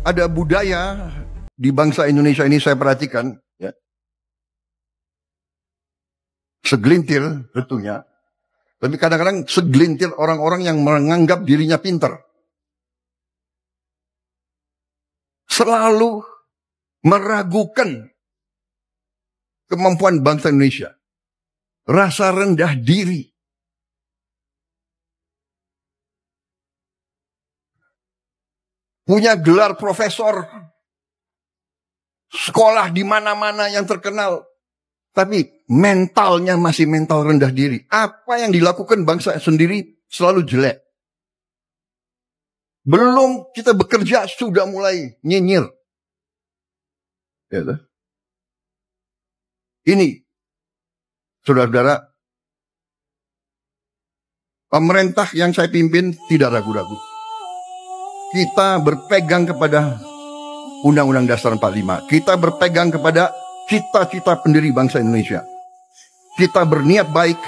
ada budaya di bangsa Indonesia ini saya perhatikan, ya, segelintir tentunya, tapi kadang-kadang segelintir orang-orang yang menganggap dirinya pintar. Selalu meragukan kemampuan bangsa Indonesia. Rasa rendah diri. Punya gelar profesor. Sekolah di mana-mana yang terkenal. Tapi mentalnya masih mental rendah diri. Apa yang dilakukan bangsa sendiri selalu jelek. Belum kita bekerja sudah mulai nyinyir. Ya, ini, saudara-saudara, pemerintah yang saya pimpin tidak ragu-ragu. Kita berpegang kepada Undang-Undang Dasar 45. Kita berpegang kepada cita-cita pendiri bangsa Indonesia. Kita berniat baik.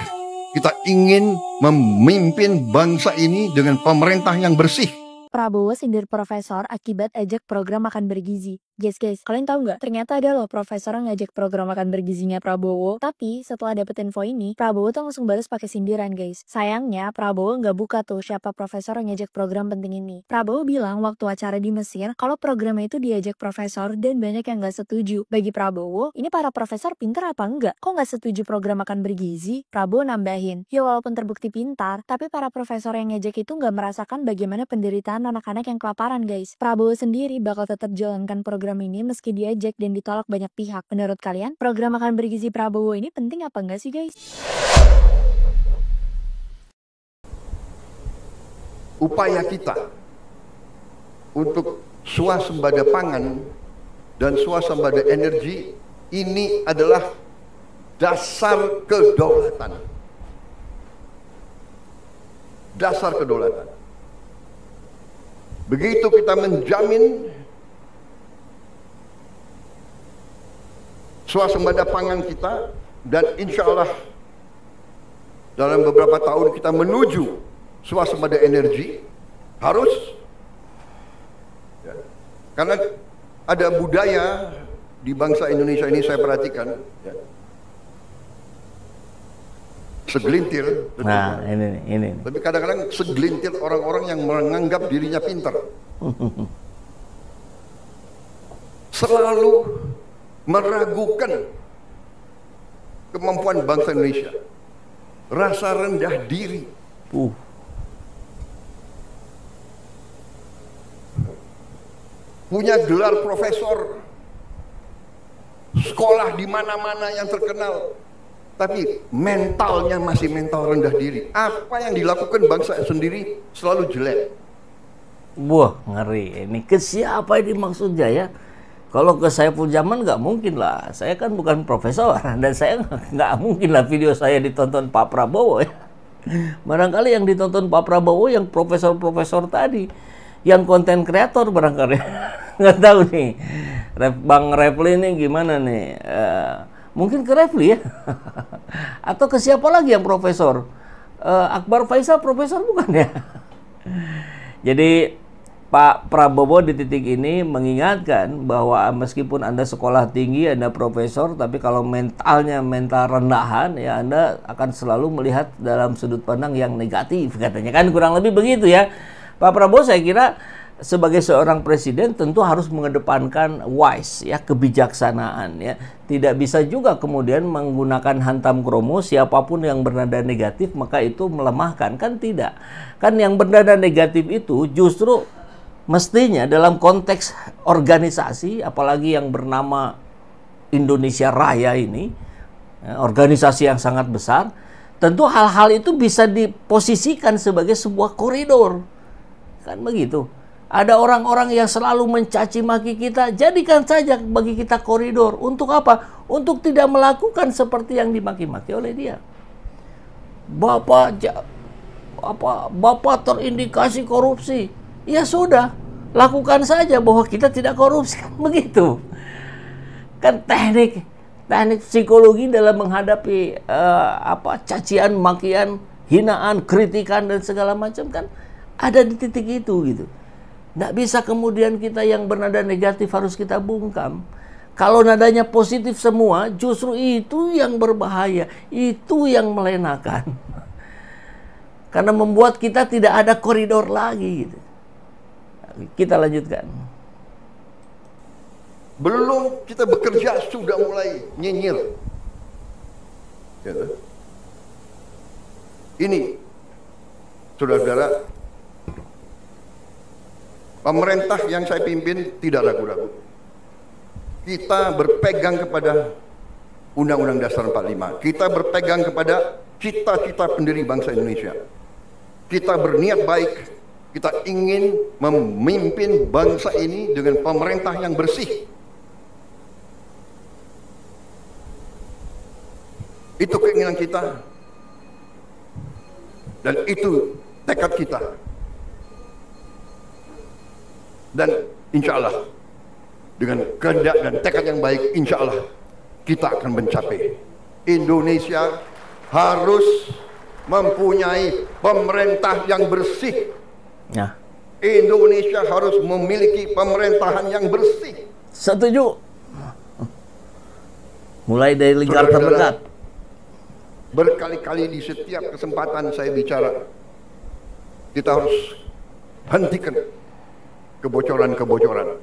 Kita ingin memimpin bangsa ini dengan pemerintah yang bersih. Prabowo sindir profesor akibat ejek program makan bergizi. Guys, kalian tahu nggak? Ternyata ada loh profesor yang ngajak program makan bergizinya Prabowo. Tapi setelah dapet info ini, Prabowo tuh langsung balas pakai sindiran, guys. Sayangnya Prabowo nggak buka tuh siapa profesor yang ngajak program penting ini. Prabowo bilang waktu acara di Mesir kalau programnya itu diajak profesor dan banyak yang nggak setuju. Bagi Prabowo, ini para profesor pintar apa enggak? Kok nggak setuju program makan bergizi? Prabowo nambahin, ya walaupun terbukti pintar, tapi para profesor yang ngajak itu nggak merasakan bagaimana penderitaan anak-anak yang kelaparan, guys. Prabowo sendiri bakal tetap jalankan program ini meski diajak dan ditolak banyak pihak. Menurut kalian, program makan bergizi Prabowo ini penting apa enggak sih, guys? Upaya kita untuk swasembada pangan dan swasembada energi ini adalah dasar kedaulatan. Dasar kedaulatan. Begitu kita menjamin swasembada pangan kita, dan insya Allah dalam beberapa tahun kita menuju swasembada energi, harus, ya, karena ada budaya di bangsa Indonesia ini saya perhatikan, ya, segelintir, nah ini. Tapi kadang-kadang segelintir orang-orang yang menganggap dirinya pintar, selalu meragukan kemampuan bangsa Indonesia. Rasa rendah diri. Punya gelar profesor. Sekolah di mana-mana yang terkenal. Tapi mentalnya masih mental rendah diri. Apa yang dilakukan bangsa sendiri selalu jelek. Wah, ngeri. Ini ke siapa ini maksudnya ya? Kalau ke Saiful Jaman nggak mungkin lah, saya kan bukan profesor dan saya nggak mungkin lah video saya ditonton Pak Prabowo ya. Barangkali yang ditonton Pak Prabowo yang profesor-profesor tadi, yang konten kreator barangkali. Nggak tahu nih, Bang Refli ini gimana nih? Mungkin ke Refli ya, atau ke siapa lagi yang profesor? Akbar Faisal profesor bukan ya? Jadi Pak Prabowo di titik ini mengingatkan bahwa meskipun Anda sekolah tinggi, Anda profesor, tapi kalau mentalnya mental rendahan, ya Anda akan selalu melihat dalam sudut pandang yang negatif, katanya kan, kurang lebih begitu ya. Pak Prabowo saya kira sebagai seorang presiden tentu harus mengedepankan wise ya, kebijaksanaan ya. Tidak bisa juga kemudian menggunakan hantam kromo, siapapun yang bernada negatif maka itu melemahkan, kan tidak. Kan yang bernada negatif itu justru mestinya dalam konteks organisasi, apalagi yang bernama Indonesia Raya ini, organisasi yang sangat besar, tentu hal-hal itu bisa diposisikan sebagai sebuah koridor. Kan begitu. Ada orang-orang yang selalu mencaci maki kita, jadikan saja bagi kita koridor. Untuk apa? Untuk tidak melakukan seperti yang dimaki-maki oleh dia. Bapak terindikasi korupsi. Ya sudah, lakukan saja bahwa kita tidak korupsi, kan begitu. Kan teknik psikologi dalam menghadapi cacian, makian, hinaan, kritikan dan segala macam kan ada di titik itu gitu. Nggak bisa kemudian kita yang bernada negatif harus kita bungkam. Kalau nadanya positif semua, justru itu yang berbahaya, itu yang melenakan. Karena membuat kita tidak ada koridor lagi. Gitu. Kita lanjutkan. Belum kita bekerja sudah mulai nyinyir. Gitu. Ini, saudara-saudara, pemerintah yang saya pimpin tidak ragu-ragu. Kita berpegang kepada Undang-Undang Dasar 45. Kita berpegang kepada cita-cita pendiri bangsa Indonesia. Kita berniat baik. Kita ingin memimpin bangsa ini dengan pemerintah yang bersih. Itu keinginan kita. Dan itu tekad kita. Dan insya Allah dengan kehendak dan tekad yang baik, insya Allah kita akan mencapai. Indonesia harus mempunyai pemerintah yang bersih. Ya. Indonesia harus memiliki pemerintahan yang bersih. Setuju. Mulai dari lingkar terdekat. Berkali-kali di setiap kesempatan saya bicara, kita harus hentikan kebocoran-kebocoran.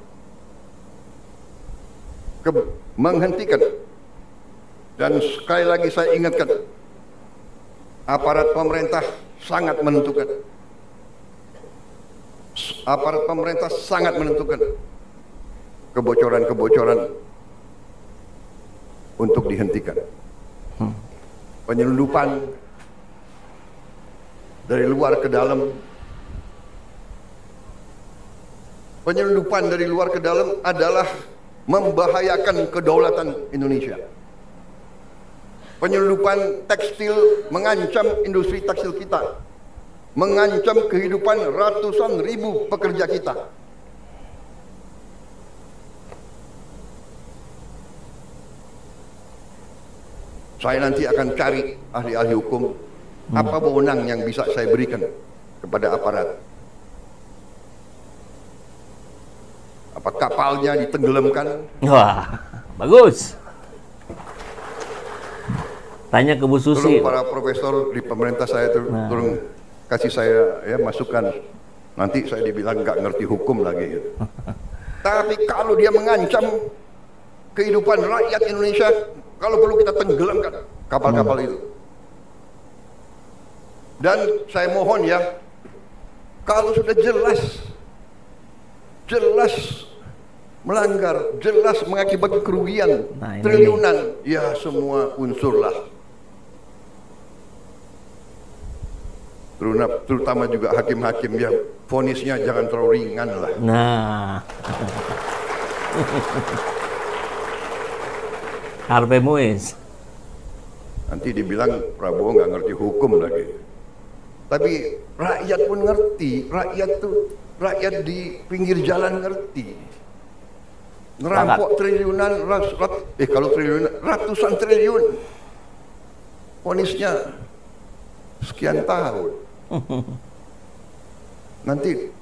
Menghentikan. Dan sekali lagi saya ingatkan, aparat pemerintah sangat menentukan. Aparat pemerintah sangat menentukan kebocoran-kebocoran untuk dihentikan. Penyelundupan dari luar ke dalam. Penyelundupan dari luar ke dalam adalah membahayakan kedaulatan Indonesia. Penyelundupan tekstil mengancam industri tekstil kita, mengancam kehidupan ratusan ribu pekerja kita. Saya nanti akan cari ahli-ahli hukum, apa wewenang yang bisa saya berikan kepada aparat. Apa kapalnya ditenggelamkan? Wah, bagus. Tanya ke Bu Susi. Tolong para profesor di pemerintah saya tolong kasih saya ya masukan. Nanti saya dibilang nggak ngerti hukum lagi. Tapi kalau dia mengancam kehidupan rakyat Indonesia, kalau perlu kita tenggelamkan kapal-kapal itu. Dan saya mohon ya, kalau sudah jelas melanggar, jelas mengakibatkan kerugian triliunan, ya semua unsurlah. Terutama juga hakim-hakim ya, vonisnya jangan terlalu ringan lah. Nah, Harvey Muiz. Nanti dibilang Prabowo nggak ngerti hukum lagi. Tapi rakyat pun ngerti, rakyat di pinggir jalan ngerti. Ngerampok triliunan, kalau triliunan, ratusan triliun. Vonisnya sekian tahun. Nanti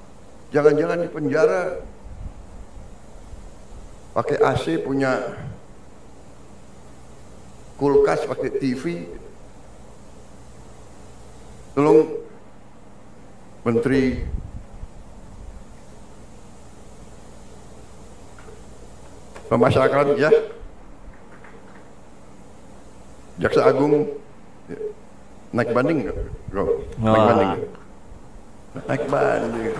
jangan-jangan di penjara pakai AC, punya kulkas, pakai TV. Tolong Menteri Pemasyarakatan ya, Jaksa Agung naik banding nggak? Naik banding. Naik banding.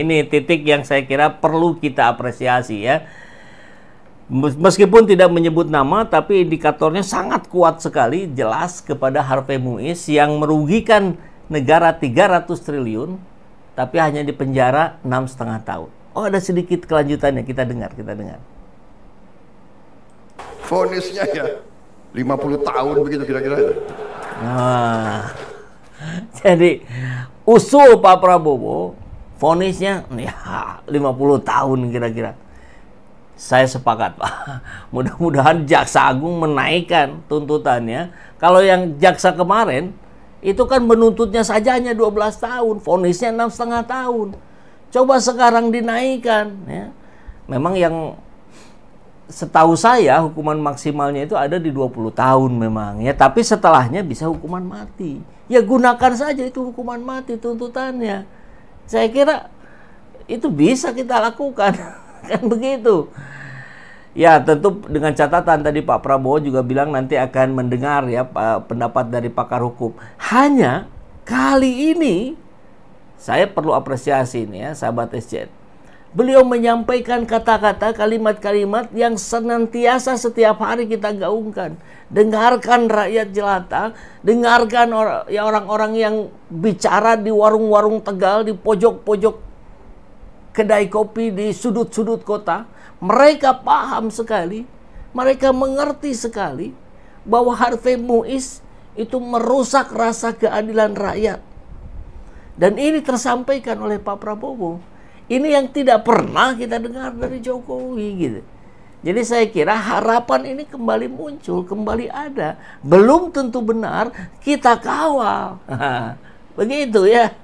Ini titik yang saya kira perlu kita apresiasi ya. Meskipun tidak menyebut nama, tapi indikatornya sangat kuat sekali, jelas kepada Harvey Muiz yang merugikan negara 300 triliun, tapi hanya di penjara 6,5 tahun. Oh, ada sedikit kelanjutannya, kita dengar. Vonisnya ya 50 tahun begitu kira-kira. Nah, jadi usul Pak Prabowo, vonisnya ya 50 tahun kira-kira. Saya sepakat, Pak. Mudah-mudahan Jaksa Agung menaikkan tuntutannya. Kalau yang jaksa kemarin Itu kan menuntutnya saja hanya 12 tahun, vonisnya 6,5 tahun. Coba sekarang dinaikkan, ya. Memang yang setahu saya hukuman maksimalnya itu ada di 20 tahun memang, ya. Tapi setelahnya bisa hukuman mati. Ya gunakan saja itu hukuman mati tuntutannya. Saya kira itu bisa kita lakukan, kan begitu. Ya tentu dengan catatan tadi Pak Prabowo juga bilang nanti akan mendengar ya pendapat dari pakar hukum. Hanya kali ini saya perlu apresiasi ini ya sahabat SCN. Beliau menyampaikan kata-kata, kalimat-kalimat yang senantiasa setiap hari kita gaungkan. Dengarkan rakyat jelata, dengarkan orang-orang yang bicara di warung-warung Tegal, di pojok-pojok kedai kopi, di sudut-sudut kota. Mereka paham sekali, mereka mengerti sekali bahwa Harvey Muiz itu merusak rasa keadilan rakyat. Dan ini tersampaikan oleh Pak Prabowo. Ini yang tidak pernah kita dengar dari Jokowi gitu. Jadi saya kira harapan ini kembali muncul, kembali ada. Belum tentu benar, kita kawal. Begitu ya.